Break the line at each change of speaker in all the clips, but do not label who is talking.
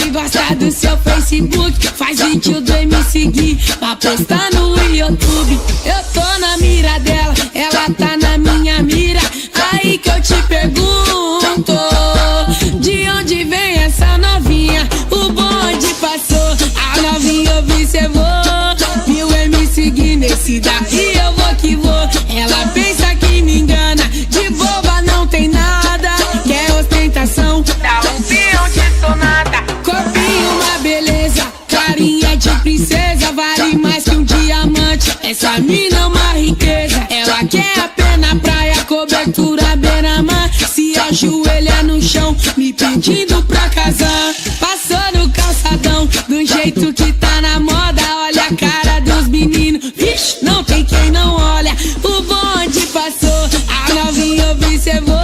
gosta do seu Facebook, faz vídeo do me seguir pra postar no YouTube. Eu tô na mira dela, ela tá na minha mira. Aí que eu te pergunto, de onde vem essa novinha? O bonde passou, a novinha observou, viu me seguir nesse daí eu vou que vou. Ela pensa que me engana, de boba não tem nada, quer ostentação, dá um peão de sonata. Corpinho uma beleza, carinha de princesa, vale mais que um diamante. Essa mina é uma riqueza, ela quer a pé na praia, cobertura beira-mar, se ajoelha no chão, me pedindo pra casar. Passou no calçadão, do jeito que tá na moda, olha a cara dos meninos, vixe, não tem quem não olha. O bonde passou, a novinha observou,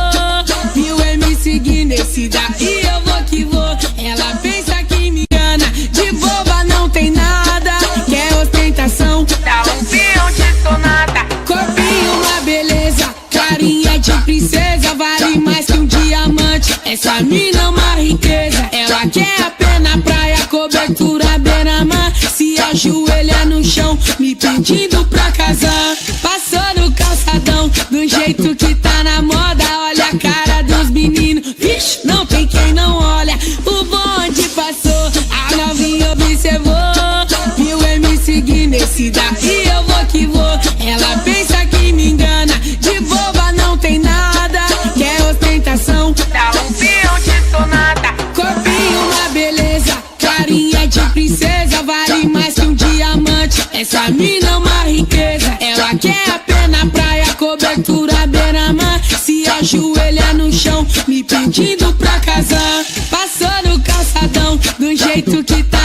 viu me seguir nesse daí eu vou que vou. Ela pensa que me engana, de boba não tem nada, quer ostentação, dá um peão de sonata. Corpinho uma beleza, carinha de princesa, vale mais que um diamante. Essa mina é uma riqueza, ela quer a pé na praia, cobertura beira-mar, se ajoelha no chão, me pedindo pra casar. Passou no calçadão, do jeito que tá na moda, olha a cara dos meninos, vixe, não tem quem não olha. O bonde passou, a novinha observou, viu me seguir nesse daí eu vou que vou. Ela pensa que me engana, de boba não tem nada, quer ostentação, dá um peão de sonata. Corpinho uma beleza, carinha de princesa, vale mais que um diamante. Essa mina é uma riqueza, ela quer a pé na praia, cobertura beira-mar, se ajoelha no chão, me pedindo pra casar. Passou no calçadão, do jeito que tá